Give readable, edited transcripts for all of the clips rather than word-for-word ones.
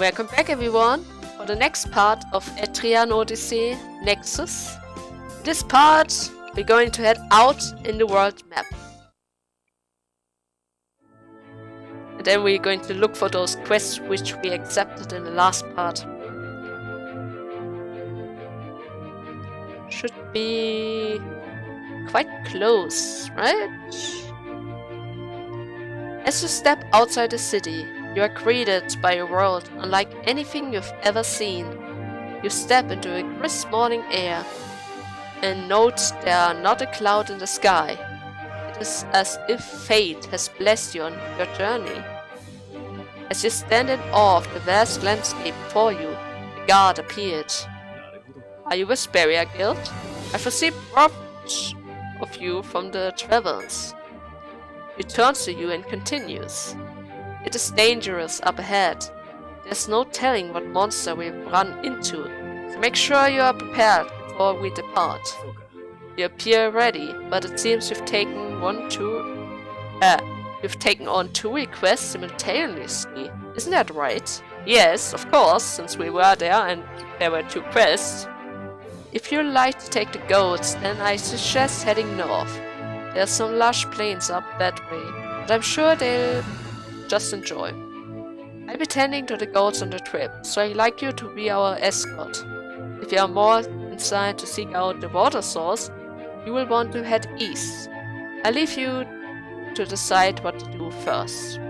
Welcome back everyone for the next part of Etrian Odyssey Nexus. In this part, we're going to head out in the world map. And then we're going to look for those quests which we accepted in the last part. Should be quite close, right? As you step outside the city, you are greeted by a world unlike anything you've ever seen. You step into a crisp morning air and note there are not a cloud in the sky. It is as if fate has blessed you on your journey. As you stand in awe of the vast landscape before you, a guard appeared. Are you with Barrier Guild? I've received reports of you from the Travels. He turns to you and continues. It is dangerous up ahead. There's no telling what monster we've run into, so make sure you are prepared before we depart. You appear ready, but it seems you've taken on two requests simultaneously. Isn't that right? Yes, of course, since we were there and there were two quests. If you'd like to take the goats, then I suggest heading north. There's some lush plains up that way, but I'm sure they'll just enjoy. I'll be tending to the goats on the trip, so I'd like you to be our escort. If you are more inclined to seek out the water source, you will want to head east. I'll leave you to decide what to do first.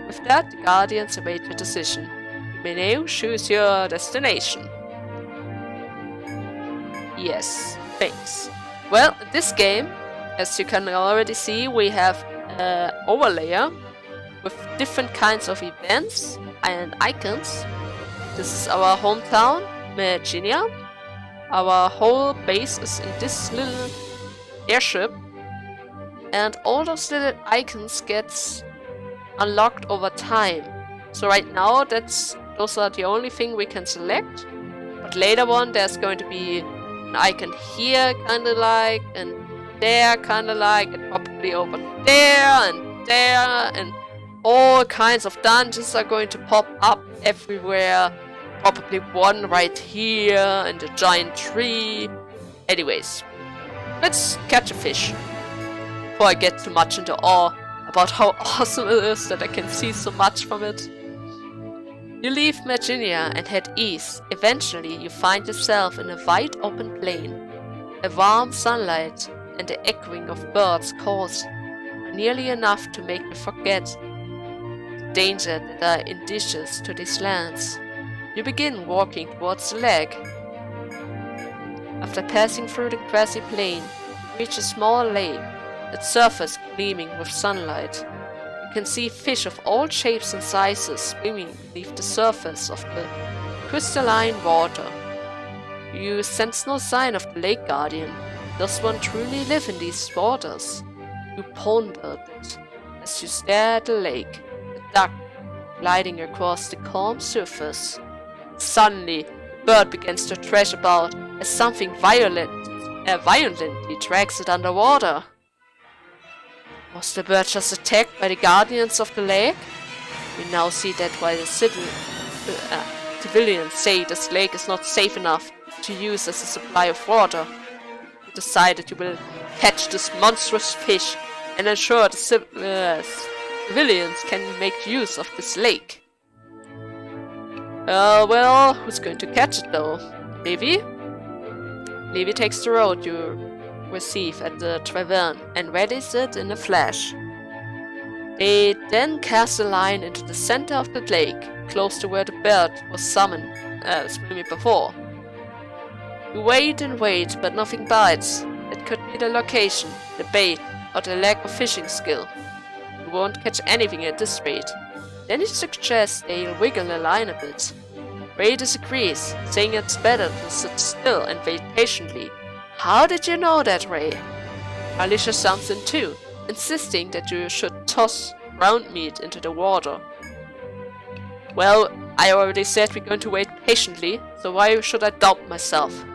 With that, the Guardians await your decision. You may now choose your destination. Yes, thanks. Well, in this game, as you can already see, we have an overlayer with different kinds of events and icons. This is our hometown, Virginia. Our whole base is in this little airship, and all those little icons get unlocked over time. So right now, those are the only thing we can select. But later on, there's going to be an icon here, kinda like, and there, kinda like, and probably over there, and all kinds of dungeons are going to pop up everywhere. Probably one right here, and a giant tree. Anyways, let's catch a fish. Before I get too much into awe about how awesome it is that I can see so much from it. You leave Virginia and head east. Eventually, you find yourself in a wide open plain. A warm sunlight and the echoing of birds' calls are nearly enough to make you forget the danger that are indigenous to these lands. You begin walking towards the lake. After passing through the grassy plain, you reach a small lake, its surface gleaming with sunlight. You can see fish of all shapes and sizes swimming beneath the surface of the crystalline water. You sense no sign of the lake guardian. Does one truly live in these waters? You pondered it as you stare at the lake, a duck gliding across the calm surface. Suddenly, the bird begins to thrash about as something violently drags it underwater. Was the bird just attacked by the guardians of the lake? We now see that while the civilians say this lake is not safe enough to use as a supply of water, you decide that you will catch this monstrous fish and ensure the civilians can make use of this lake. Well, who's going to catch it though? Levi? Levi takes the road you receive at the tavern and readies it in a flash. They then cast a line into the center of the lake, close to where the bird was swimming before. You wait and wait, but nothing bites. It could be the location, the bait, or the lack of fishing skill. You won't catch anything at this rate. Then he suggests they'll wiggle the line a bit. Rhei disagrees, saying it's better to sit still and wait patiently. How did you know that, Rhei? Alicia jumps in too, insisting that you should toss ground meat into the water. Well, I already said we're going to wait patiently, so why should I doubt myself?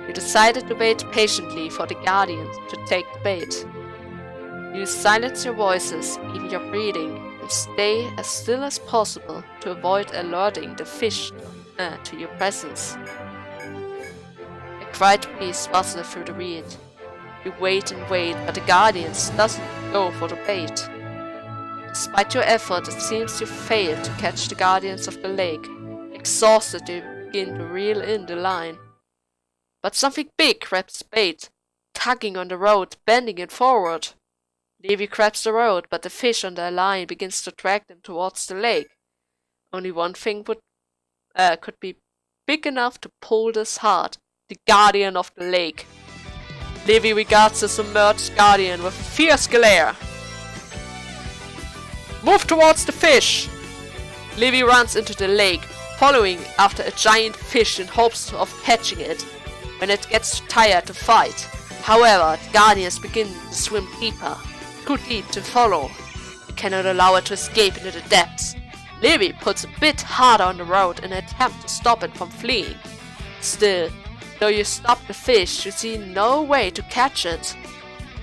You decided to wait patiently for the Guardians to take the bait. You silence your voices, even your breathing, and and stay as still as possible to avoid alerting the fish to your presence. A quiet breeze rustles through the reed. You wait and wait, but the Guardians doesn't go for the bait. Despite your effort, it seems you fail to catch the Guardians of the lake. Exhausted, you begin to reel in the line. But something big grabs the bait, tugging on the rod, bending it forward. Levi grabs the rod, but the fish on their line begins to drag them towards the lake. Only one thing could be big enough to pull this hard: the Guardian of the lake. Levi regards the submerged Guardian with a fierce glare. Move towards the fish! Levi runs into the lake, following after a giant fish in hopes of catching it when it gets too tired to fight. However, the Guardians begin to swim deeper, too deep to follow. You cannot allow it to escape into the depths. Levi puts a bit harder on the rod in an attempt to stop it from fleeing. Still, though you stop the fish, you see no way to catch it.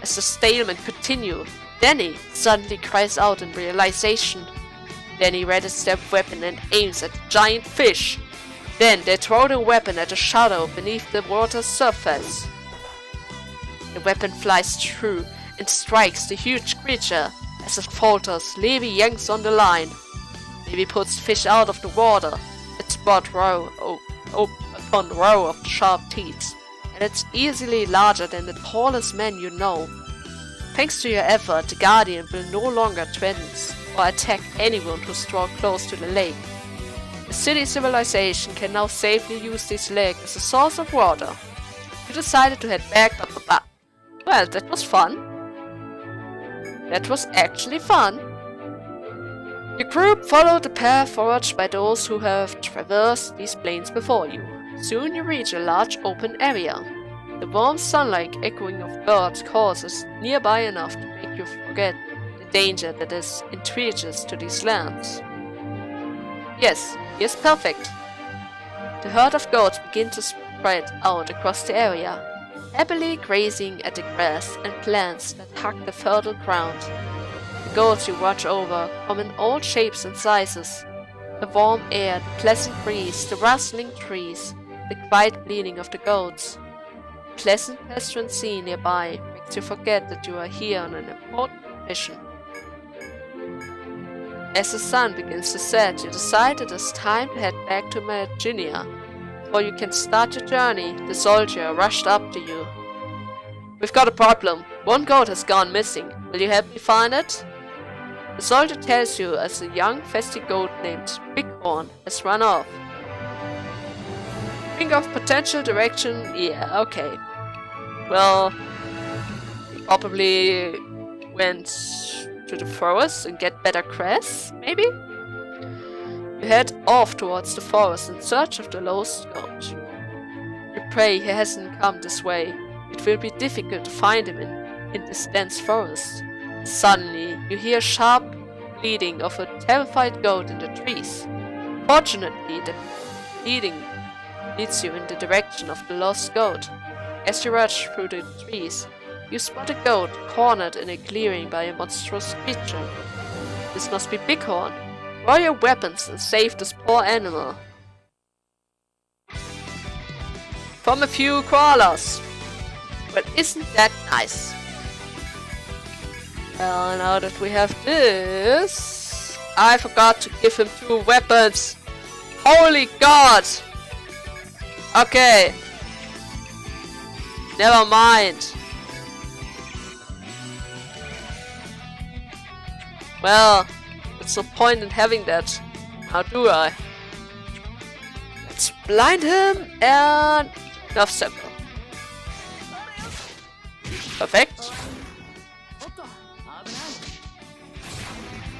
As the stalemate continues, Danny suddenly cries out in realization. Danny readies their weapon and aims at the giant fish. Then they throw the weapon at a shadow beneath the water's surface. The weapon flies through and strikes the huge creature. As it falters, Levi yanks on the line. Levi puts the fish out of the water. Its broad row upon row of sharp teeth, and it's easily larger than the tallest man you know. Thanks to your effort, the Guardian will no longer threaten or attack anyone who's drawn close to the lake. The city civilization can now safely use this lake as a source of water. You decided to head back up above. Well, that was fun. That was actually fun. Your group followed the path forged by those who have traversed these plains before you. Soon you reach a large open area. The warm sunlight echoing of birds' calls is nearby enough to make you forget the danger that is introduced to these lands. Yes, here's perfect. The herd of goats begin to spread out across the area, happily grazing at the grass and plants that hug the fertile ground. The goats you watch over come in all shapes and sizes. The warm air, the pleasant breeze, the rustling trees, the quiet bleating of the goats. The pleasant pastoral scene nearby makes you forget that you are here on an important mission. As the sun begins to set, you decide it is time to head back to Virginia. Before you can start your journey, the soldier rushed up to you. We've got a problem. One goat has gone missing. Will you help me find it? The soldier tells you as a young festive goat named Bighorn has run off. Think of potential direction? Yeah, okay. Well, he probably went to the forest and get better grass, maybe? You head off towards the forest in search of the lost goat. You pray he hasn't come this way. It will be difficult to find him in this dense forest. Suddenly, you hear sharp bleating of a terrified goat in the trees. Fortunately, the bleating leads you in the direction of the lost goat. As you rush through the trees, you spot a goat cornered in a clearing by a monstrous creature. This must be Bighorn. Draw your weapons and save this poor animal from a few koalas. Well, isn't that nice? Well, now that we have this, I forgot to give him 2 weapons. Holy God! Okay. Never mind. Well, what's the point in having that? How do I? Let's blind him and nerf circle. Perfect.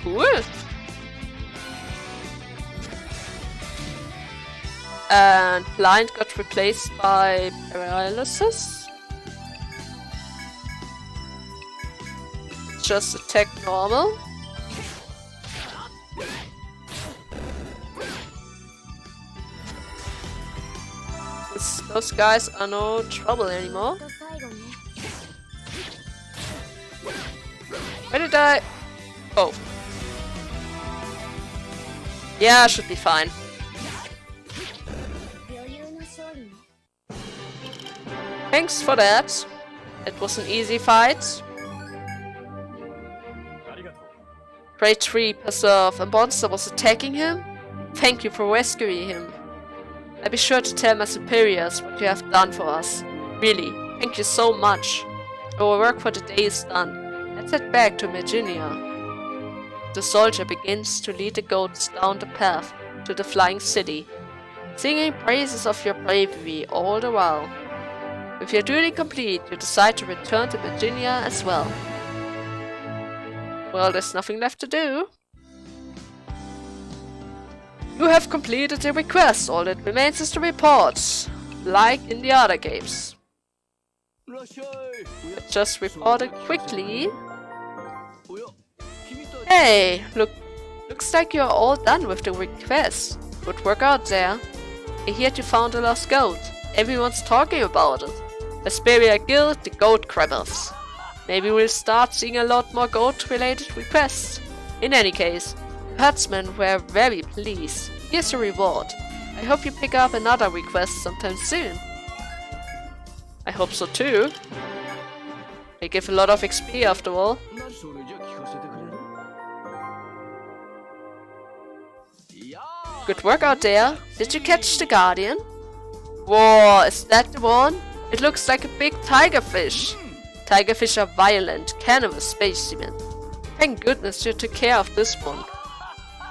Cool. And blind got replaced by paralysis. Just attack normal. Those guys are no trouble anymore. Where did I... Oh. Yeah, should be fine. Thanks for that. It was an easy fight. Grade 3 preserve. A monster was attacking him? Thank you for rescuing him. I'll be sure to tell my superiors what you have done for us. Really, thank you so much. Our work for the day is done. Let's head back to Virginia. The soldier begins to lead the goats down the path to the flying city, singing praises of your bravery all the while. With your duty complete, you decide to return to Virginia as well. Well, there's nothing left to do. You have completed the request. All that remains is to report, like in the other games. Just report it quickly. Hey, looks like you're all done with the request. Good work out there. I heard you found a lost goat. Everyone's talking about it. Vesperia Guild, the Goat Grabbers. Maybe we'll start seeing a lot more goat-related requests. In any case, the herdsmen were very pleased. Here's your reward. I hope you pick up another request sometime soon. I hope so too. They give a lot of XP after all. Good work out there. Did you catch the Guardian? Whoa, is that the one? It looks like a big tigerfish. Tigerfish are violent, cannibal specimen. Thank goodness you took care of this one.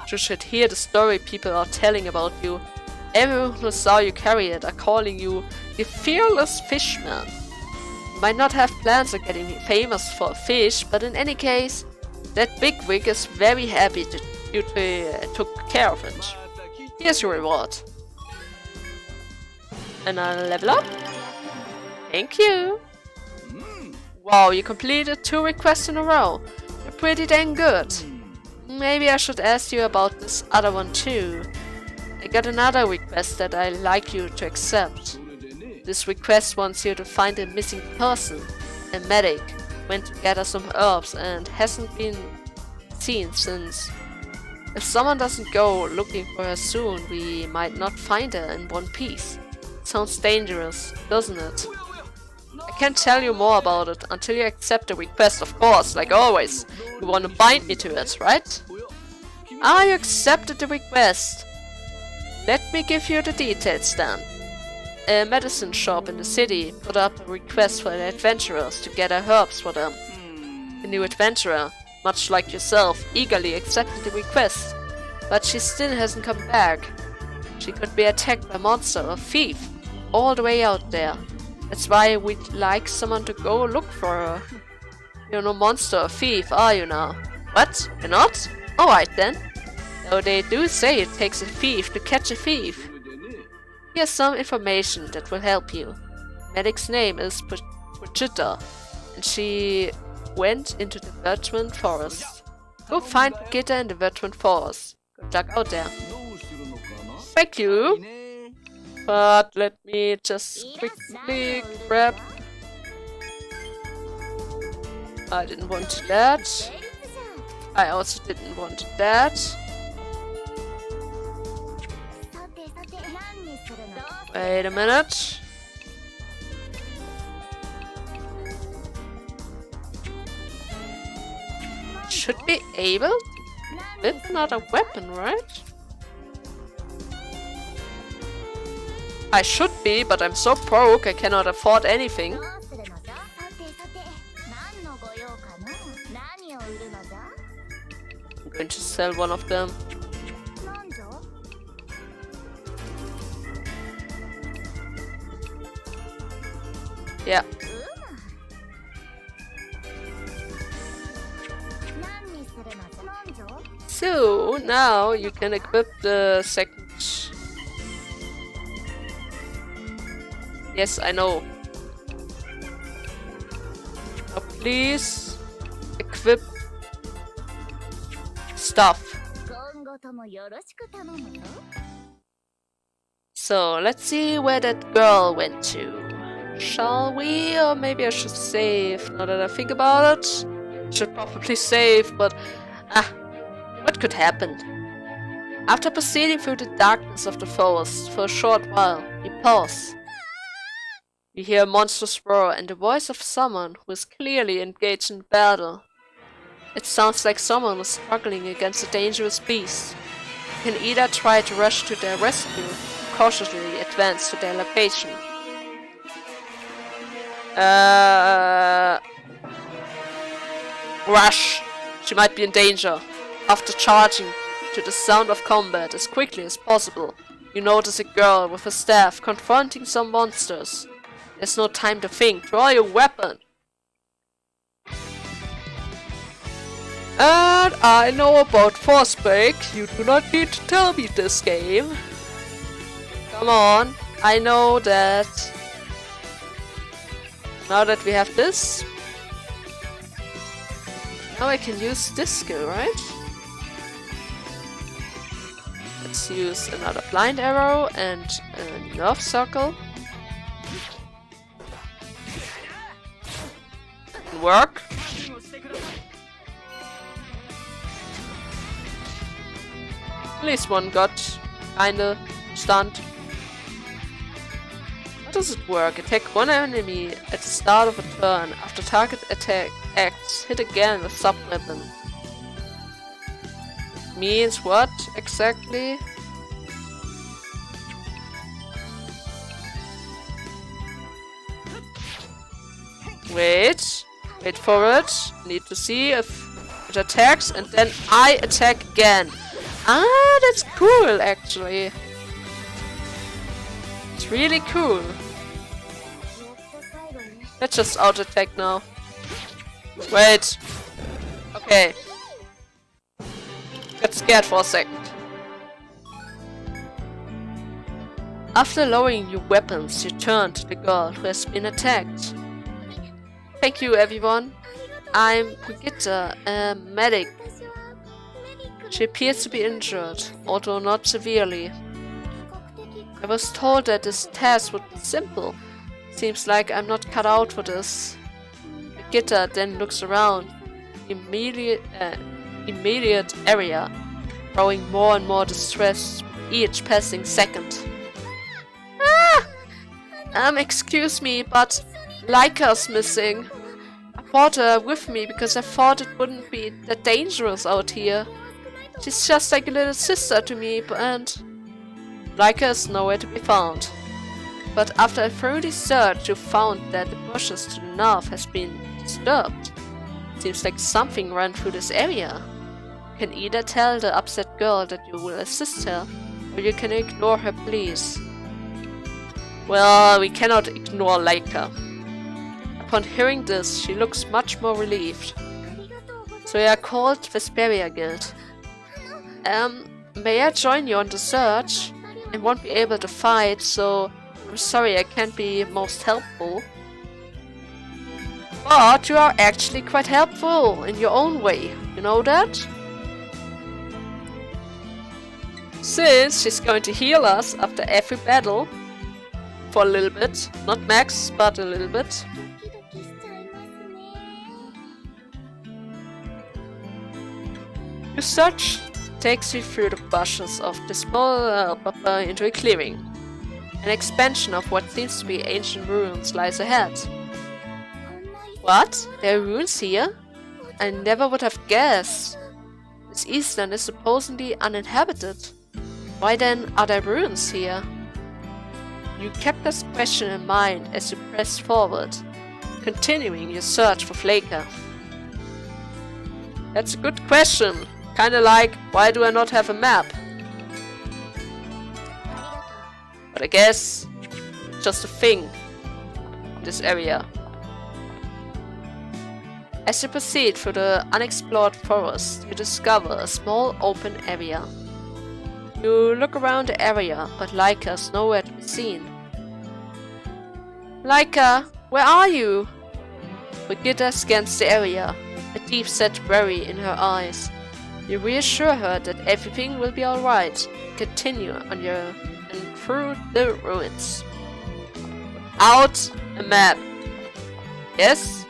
You should hear the story people are telling about you. Everyone who saw you carry it are calling you the fearless fishman. You might not have plans of getting famous for a fish, but in any case, that bigwig is very happy that you took care of it. Here's your reward. And I'll level up. Thank you. Wow, you completed 2 requests in a row. You're pretty dang good. Maybe I should ask you about this other one too. I got another request that I'd like you to accept. This request wants you to find a missing person. A medic went to gather some herbs and hasn't been seen since. If someone doesn't go looking for her soon, we might not find her in one piece. Sounds dangerous, doesn't it? I can't tell you more about it until you accept the request, of course, like always. You want to bind me to it, right? Ah, you accepted the request. Let me give you the details then. A medicine shop in the city put up a request for the adventurers to gather herbs for them. The new adventurer, much like yourself, eagerly accepted the request, but she still hasn't come back. She could be attacked by a monster or thief, all the way out there. That's why we'd like someone to go look for her. You're no monster or thief, are you now? What? You're not? Alright then. Though they do say it takes a thief to catch a thief. Here's some information that will help you. Medic's name is Brigitta, and she went into the Verdant Forest. Go find Brigitta in the Verdant Forest. Good luck out there. Thank you. But let me just quickly grab... I didn't want that. I also didn't want that. Wait a minute. Should be able with another weapon, right? I should be, but I'm so broke I cannot afford anything. I'm going to sell one of them. Yeah. So now you can equip the second. Yes, I know. Now please equip stuff. So let's see where that girl went to. Shall we? Or maybe I should save. Now that I think about it, I should probably save, but what could happen? After proceeding through the darkness of the forest for a short while, you pause. You hear a monstrous roar and the voice of someone who is clearly engaged in battle. It sounds like someone is struggling against a dangerous beast. You can either try to rush to their rescue or cautiously advance to their location. Rush! She might be in danger. After charging to the sound of combat as quickly as possible, you notice a girl with a staff confronting some monsters. There's no time to think. Draw your weapon! And I know about force break. You do not need to tell me this game. Come on, I know that. Now that we have this, now I can use this skill, right? Let's use another blind arrow and a nerve circle. Work. At least one got kinda stunned. How does it work? Attack one enemy at the start of a turn. After target attack acts, hit again with sub-weapon. Means what exactly? Wait for it. Need to see if it attacks and then I attack again. Ah, that's cool actually. It's really cool. Let's just auto attack now. Wait. Okay. Got scared for a second. After lowering your weapons, you turn to the girl who has been attacked. Thank you everyone. I'm Brigitte, a medic. She appears to be injured, although not severely. I was told that this task would be simple. Seems like I'm not cut out for this. Brigitte then looks around immediate area, growing more and more distressed with each passing second. Excuse me, but Leica's missing. I brought her with me because I thought it wouldn't be that dangerous out here. She's just like a little sister to me, and Leica is nowhere to be found. But after a thorough search, you found that the bushes to the north has been disturbed. Seems like something ran through this area. You can either tell the upset girl that you will assist her, or you can ignore her pleas. Well, we cannot ignore Leica. Upon hearing this, she looks much more relieved. So you are called Febuary Guild. May I join you on the search? I won't be able to fight, so I'm sorry I can't be most helpful. But you are actually quite helpful in your own way, you know that? Since she's going to heal us after every battle, for a little bit, not max, but a little bit. Your search takes you through the bushes of the small into a clearing. An expansion of what seems to be ancient ruins lies ahead. What? There are ruins here? I never would have guessed. This Eastland is supposedly uninhabited. Why then are there ruins here? You kept this question in mind as you pressed forward, continuing your search for Leica. That's a good question. Kinda like, why do I not have a map? But I guess it's just a thing in this area. As you proceed through the unexplored forest, you discover a small open area. You look around the area, but Leica is nowhere to be seen. Leica, where are you? Brigitte scans the area, a deep-set worry in her eyes. You reassure her that everything will be alright. Continue on your and through the ruins. Out a map. Yes?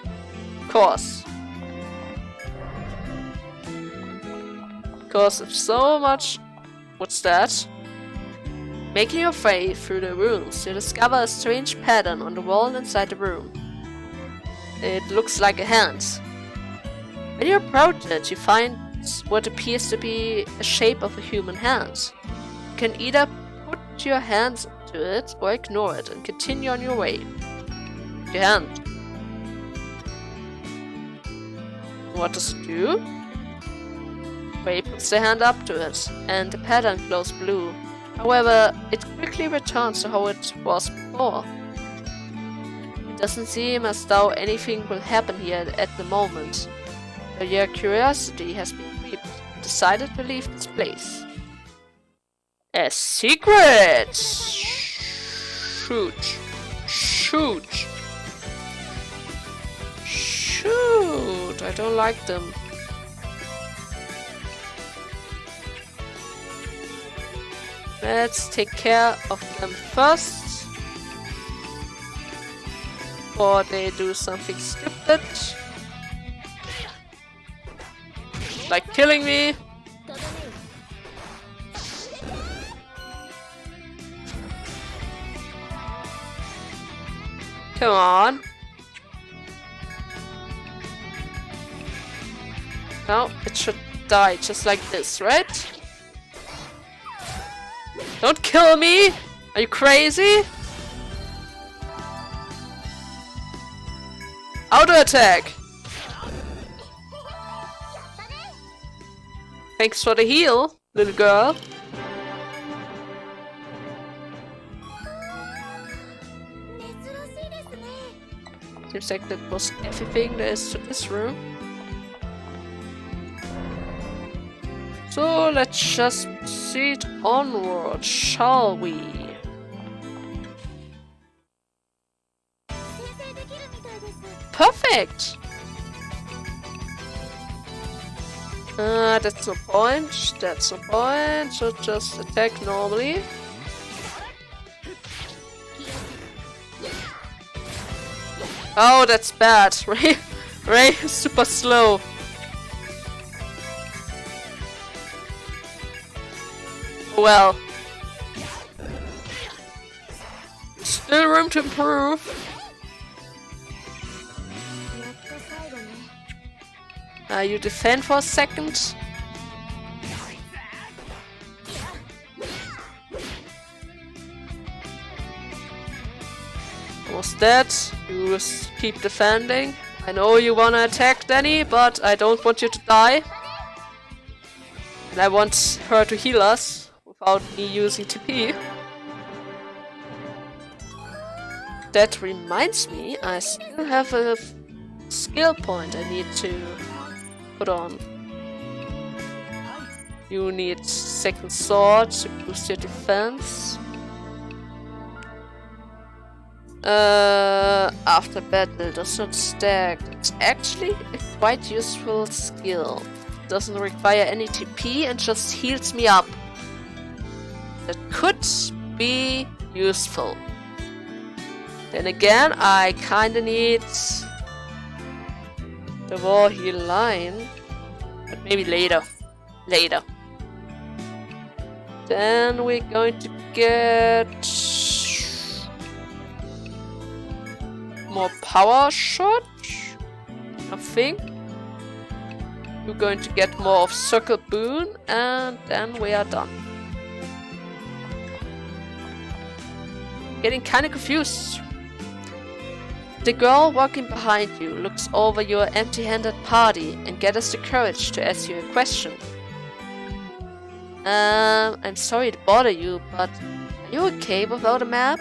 Of course. Because of so much What's that? Making your way through the rooms, you discover a strange pattern on the wall inside the room. It looks like a hand. When you approach it, you find what appears to be a shape of a human hand. You can either put your hands to it or ignore it and continue on your way. Your hand. What does it do? Rhei puts the hand up to it, and the pattern glows blue. However, it quickly returns to how it was before. It doesn't seem as though anything will happen here at the moment. But your curiosity has been piqued and decided to leave this place. A secret! Shoot. Shoot. Shoot. I don't like them. Let's take care of them first. Before they do something stupid. Like killing me. Come on. Now it should die just like this, right? Don't kill me! Are you crazy? Auto attack! Thanks for the heal, little girl. Seems like that was everything there is to this room. So let's just proceed onward, shall we? Perfect! That's no point, that's no point, so just attack normally. Oh, that's bad. Rhei is super slow. Well. Still room to improve. You defend for a second. Almost dead. You just keep defending. I know you wanna attack Danny, but I don't want you to die. And I want her to heal us without me using TP. That reminds me, I still have a skill point I need to put on. You need second sword to boost your defense. After battle does not stack. It's actually a quite useful skill. It doesn't require any TP and just heals me up. That could be useful. Then again, I kinda need the war heal line, but maybe later. Later. Then we're going to get more power shot, I think. We're going to get more of Circle Boon, and then we are done. Getting kinda confused. The girl walking behind you looks over your empty-handed party and gathers the courage to ask you a question. I'm sorry to bother you, but are you okay without a map?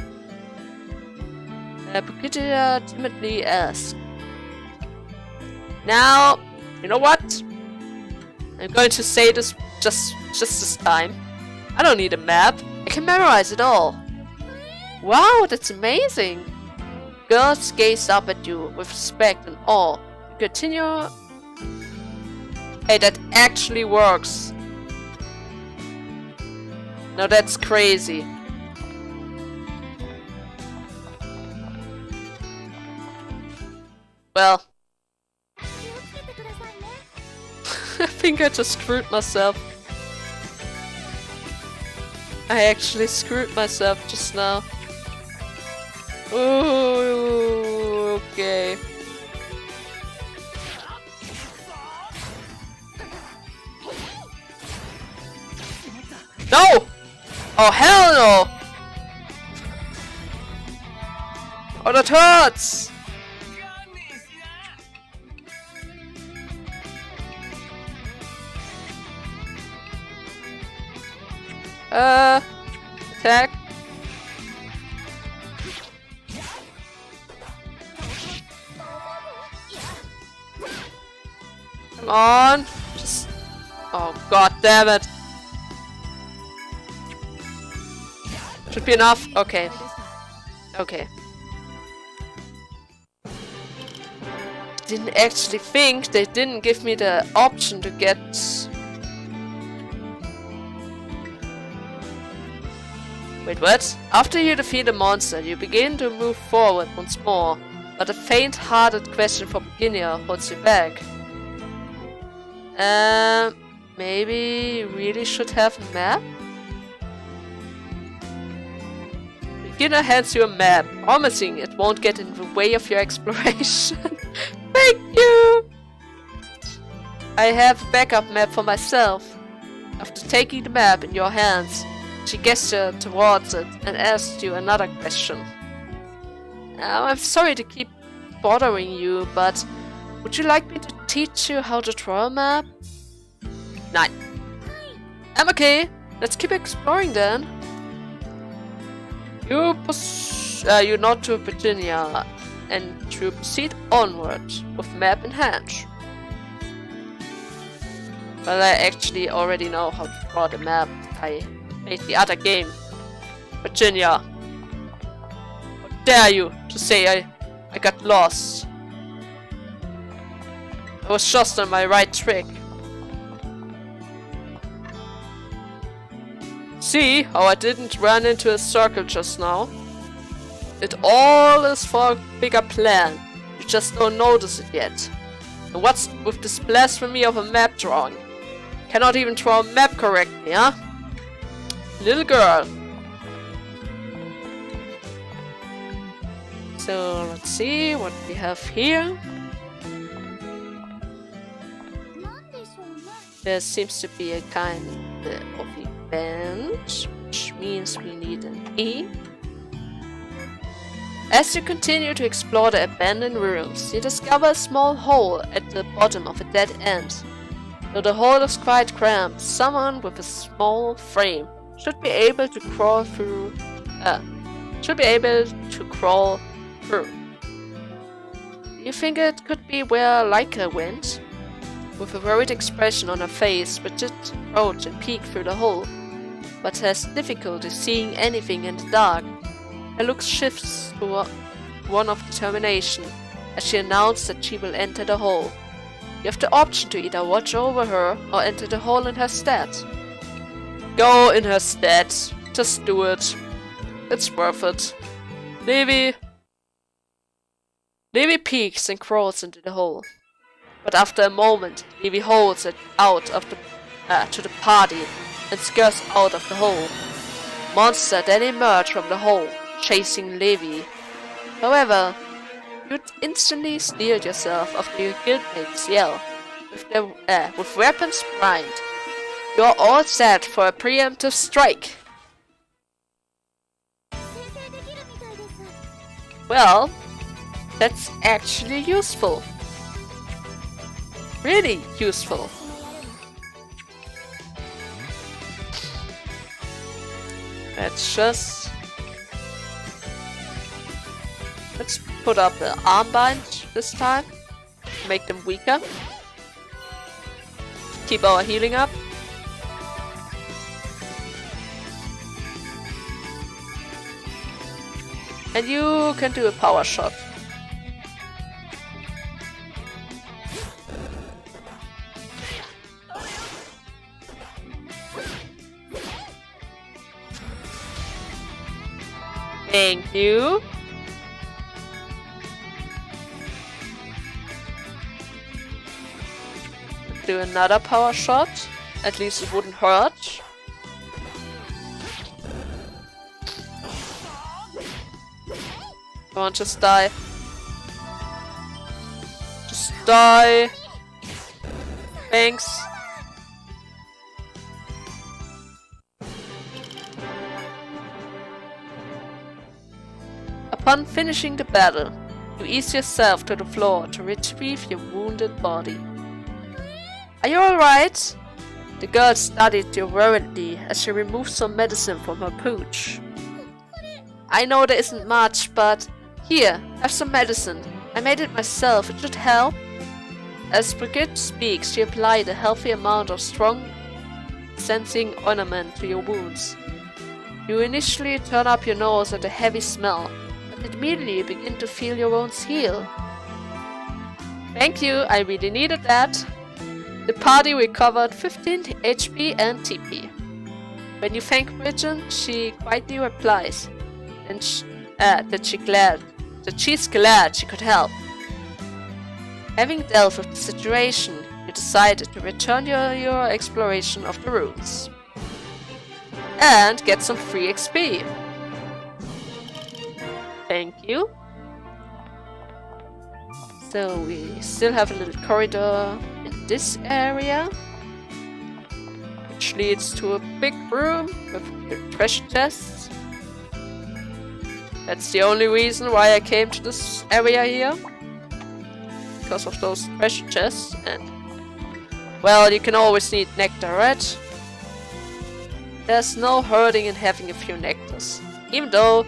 Brigitte timidly asks. Now, you know what? I'm going to say this just this time. I don't need a map. I can memorize it all. Wow, that's amazing! Girls gaze up at you with respect and awe. You continue. Hey, that actually works. Now that's crazy. Well. I think I just screwed myself. I actually screwed myself just now. Ooh, okay. No! Oh, hell no! Oh, that hurts! Attack. Come on. Just... Oh, god damn it. Should be enough. Okay. Okay. Didn't actually think they didn't give me the option to get... Wait, what? After you defeat a monster, you begin to move forward once more, but a faint-hearted question for beginner holds you back. Maybe you really should have a map? Beginner hands you a map, promising it won't get in the way of your exploration. Thank you! I have a backup map for myself. After taking the map in your hands, she gestured towards it and asked you another question. I'm sorry to keep bothering you, but would you like me to teach you how to draw a map? Nein. I'm okay. Let's keep exploring then. You nod to Virginia and to proceed onward with map in hand. Well, I actually already know how to draw the map. I made the other game. Virginia, how dare you to say I got lost? I was just on my right track. See how I didn't run into a circle just now? It all is for a bigger plan. You just don't notice it yet. And what's with this blasphemy of a map drawing? Cannot even draw a map correctly, huh? Little girl. So let's see what we have here. There seems to be a kind of event, which means we need an E. As you continue to explore the abandoned ruins, you discover a small hole at the bottom of a dead end. Though the hole is quite cramped, someone with a small frame should be able to crawl through. Do you think it could be where Leica went? With a worried expression on her face, Bridget approached and peeked through the hole, but has difficulty seeing anything in the dark. Her look shifts to one of determination as she announced that she will enter the hole. You have the option to either watch over her or enter the hole in her stead. Go in her stead. Just do it. It's worth it. Levi peeks and crawls into the hole. But after a moment, Levi holds it out of to the party and scurries out of the hole. Monster then emerge from the hole, chasing Levi. However, you'd instantly steeled yourself after your guildmates yell. With weapons primed, you're all set for a preemptive strike. Well, that's actually useful. Really useful. Let's put up the armbind this time. Make them weaker. Keep our healing up. And you can do a power shot. Thank you. Do another power shot. At least it wouldn't hurt. Come on, just die. Just die. Thanks. Upon finishing the battle, you ease yourself to the floor to retrieve your wounded body. Are you alright? The girl studied you worriedly as she removed some medicine from her pouch. I know there isn't much, but here, have some medicine. I made it myself, it should help. As Brigitte speaks, she applied a healthy amount of strong sensing ointment to your wounds. You initially turn up your nose at the heavy smell, but immediately begin to feel your wounds heal. Thank you, I really needed that. The party recovered 15 HP and TP. When you thank Brigitte, she quietly replies that she's glad she could help. Having dealt with the situation, you decided to return your exploration of the rooms. And get some free XP. Thank you. So we still have a little corridor in this area, which leads to a big room with treasure chests. That's the only reason why I came to this area here. Because of those treasure chests, and well, you can always need nectar, right? There's no hurting in having a few nectars, even though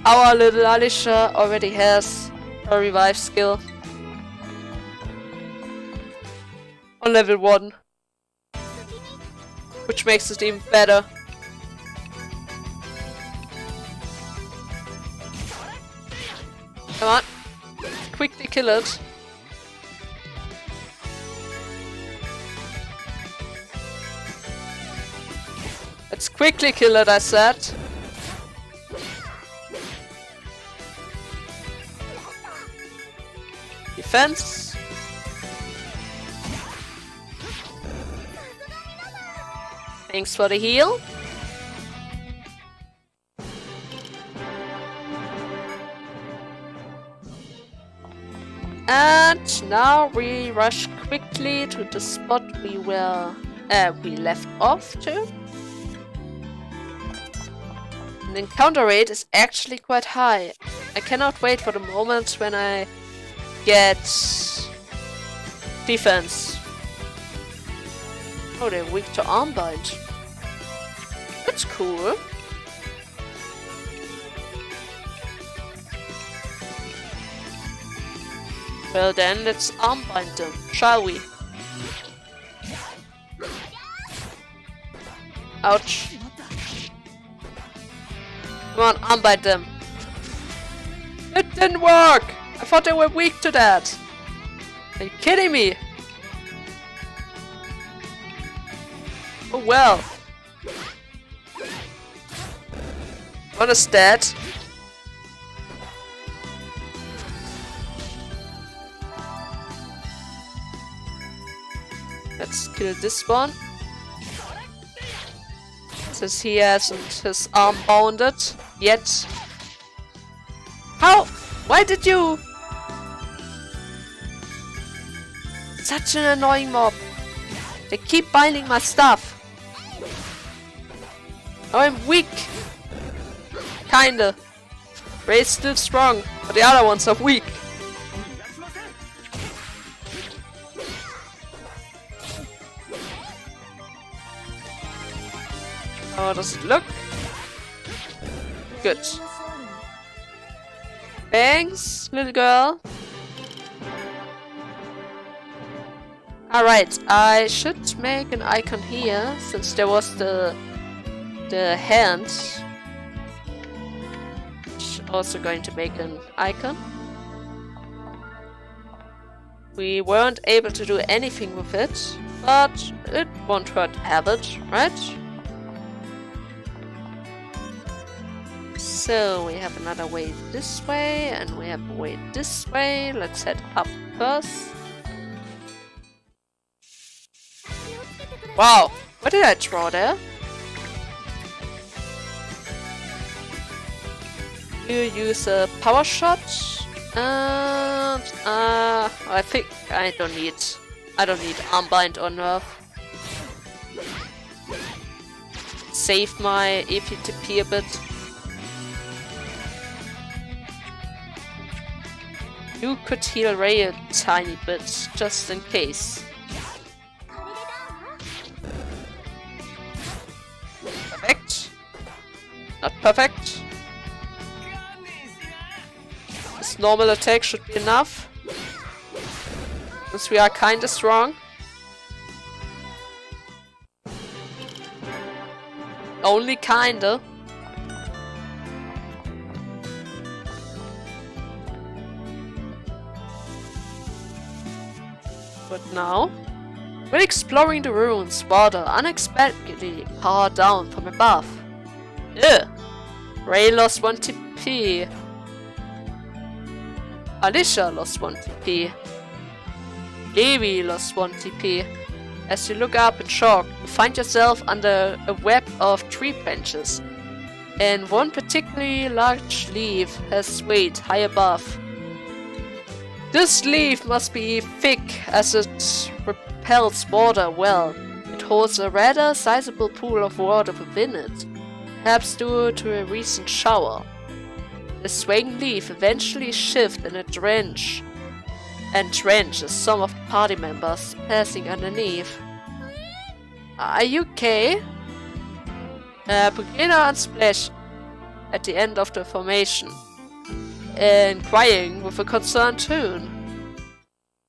our little Alicia already has her revive skill on level 1, which makes it even better. Come on, quickly kill it. Let's quickly kill it, I said. Defense. Thanks for the heal. And now we rush quickly to the spot we left off to. The encounter rate is actually quite high. I cannot wait for the moment when I get defense. Oh, they're weak to armbind. That's cool. Well then, let's armbind them, shall we? Ouch. Come on, unbind them. It didn't work! I thought they were weak to that. Are you kidding me? Oh well. One is dead. Let's kill this one. Since he hasn't his arm bounded yet. How? Why did you? Such an annoying mob. They keep binding my stuff. Oh, I'm weak. Kinda. Rhei's still strong, but the other ones are weak. How does it look? Good. Thanks, little girl. Alright, I should make an icon here, since there was the hand. Also going to make an icon. We weren't able to do anything with it, but it won't hurt to have it, right? So we have another way this way, and we have a way this way. Let's head up first. Wow, what did I draw there? you use a power shot. And I think I don't need Armbind or Nerf. Save my EPTP a bit. You could heal Rhei a tiny bit, just in case. Perfect. Not perfect. This normal attack should be enough. Since we are kinda strong. Only kinda. But now, when exploring the ruins, water unexpectedly poured down from above. Ugh! Rhei lost 1 TP. Alicia lost 1 TP. Levi lost 1 TP. As you look up in shock, you find yourself under a web of tree branches, and one particularly large leaf has swayed high above. This leaf must be thick as it repels water well. It holds a rather sizable pool of water within it, perhaps due to a recent shower. The swaying leaf eventually shifts in a drenches some of the party members passing underneath. Are you okay? Beginner and Splash at the end of the formation, and crying with a concerned tone.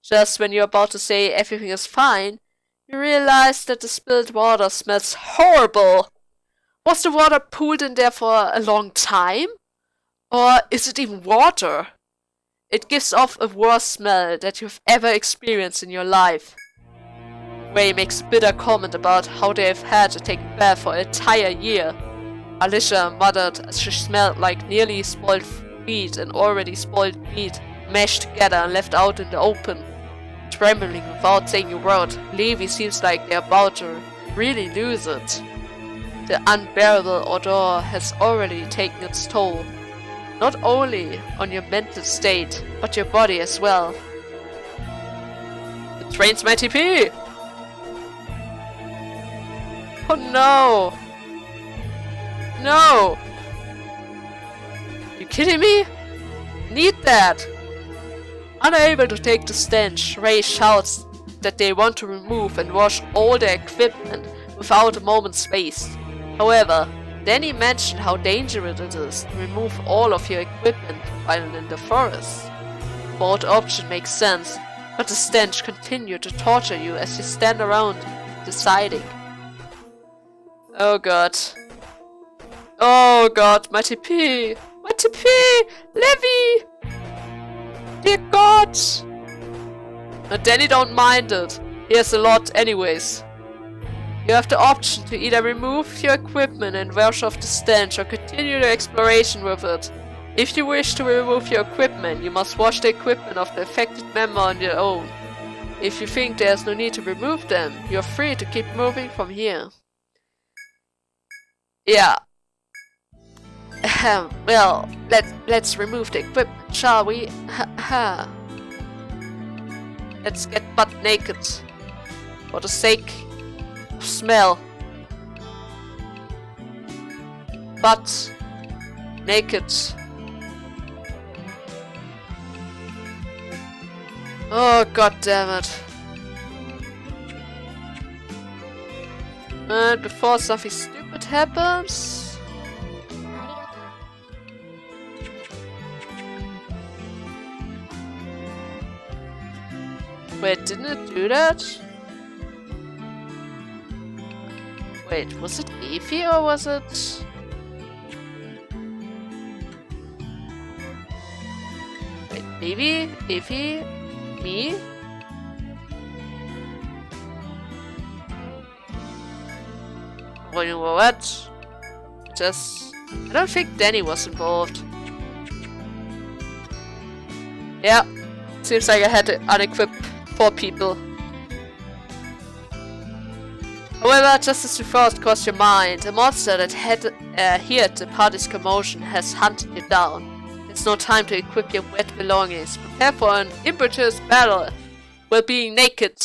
Just when you're about to say everything is fine, you realize that the spilled water smells horrible. Was the water pooled in there for a long time? Or is it even water? It gives off a worse smell that you've ever experienced in your life. Rhei makes a bitter comment about how they have had to take a bath for an entire year. Alicia muttered as she smelled like nearly spoiled meat and already spoiled meat mashed together and left out in the open. Trembling without saying a word, Levi seems like they're about to really lose it. The unbearable odor has already taken its toll. Not only on your mental state, but your body as well. It drains my TP! Oh no! No! You kidding me? Need that! Unable to take the stench, Rhei shouts that they want to remove and wash all their equipment without a moment's waste. However, Danny mentioned how dangerous it is to remove all of your equipment while in the forest. Both options make sense, but the stench continues to torture you as you stand around deciding. Oh god. Oh god, my TP! My TP! Levi! Dear god! But Danny don't mind it. He has a lot anyways. You have the option to either remove your equipment and wash off the stench or continue the exploration with it. If you wish to remove your equipment, you must wash the equipment of the affected member on your own. If you think there's no need to remove them, you're free to keep moving from here. Yeah. Well, let's remove the equipment, shall we? Let's get butt naked. For the sake of smell. Butt naked. Oh god damn it. And before something stupid happens. Wait, didn't it do that? Wait, was it Eevee or was it... Wait, Eevee? Eevee? Me? Well, you know what? Just... I don't think Danny was involved. Yeah. Seems like I had to unequip 4 people. However, just as your thoughts crossed your mind, a monster that had heard the party's commotion has hunted you down. It's no time to equip your wet belongings. Prepare for an impetuous battle while being naked.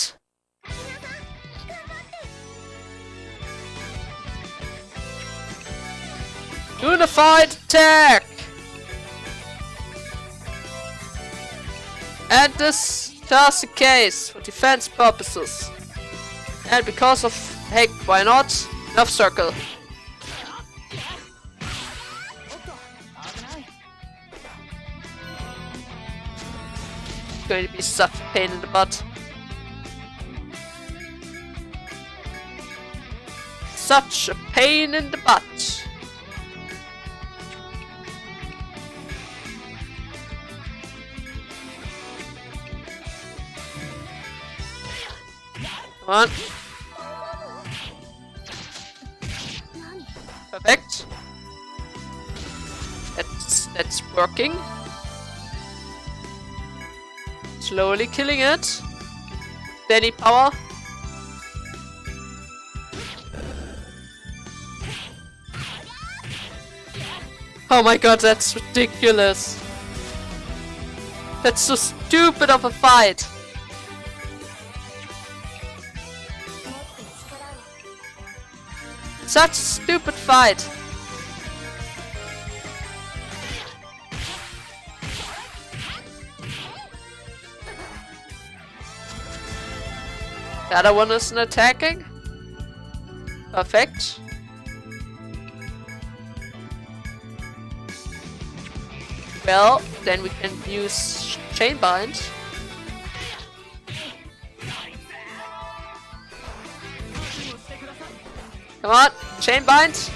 Unified attack! And this just the case for defense purposes. And because of heck, why not? Enough circle. It's going to be such a pain in the butt. Such a pain in the butt. Come on. Perfect. That's working. Slowly killing it. Steady power. Oh my god, that's ridiculous. That's so stupid of a fight. Such a stupid fight. The other one isn't attacking. Perfect. Well, then we can use Chainbind. Come on, Chainbind.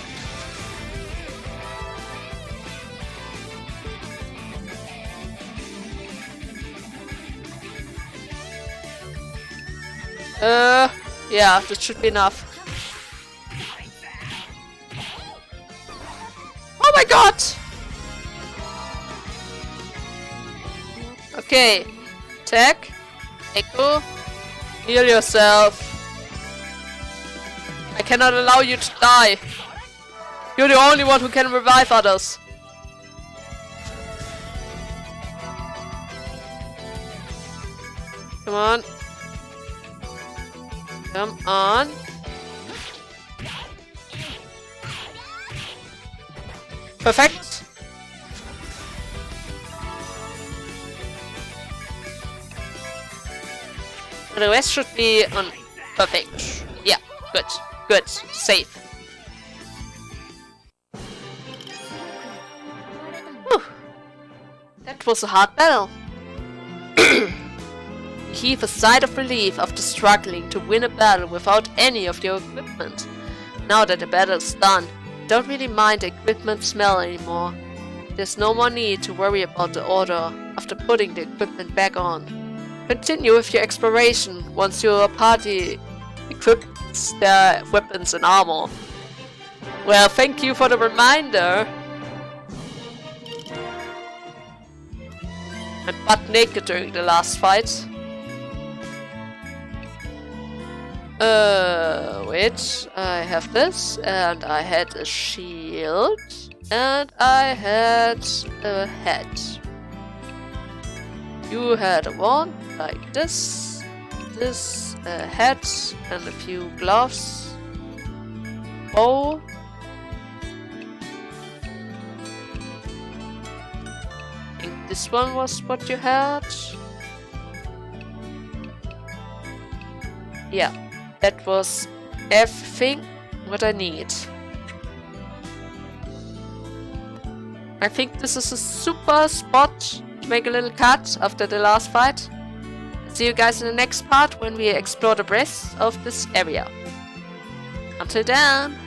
Yeah, that should be enough. Oh my god! Okay, attack, echo, heal yourself. I cannot allow you to die. You're the only one who can revive others. Come on. Come on. Perfect. The rest should be on perfect. Yeah, good. Good. Safe. Whew. That was a hard battle. Heave a sigh of relief after struggling to win a battle without any of your equipment. Now that the battle is done, don't really mind the equipment smell anymore. There's no more need to worry about the order after putting the equipment back on. Continue with your exploration once your party equips their weapons and armor. Well, thank you for the reminder. I'm butt naked during the last fight. Wait, I have this, and I had a shield, and I had a hat. You had a wand like this, a hat, and a few gloves. Bow. I think this one was what you had. Yeah. That was everything what I need. I think this is a super spot to make a little cut after the last fight. See you guys in the next part when we explore the rest of this area. Until then.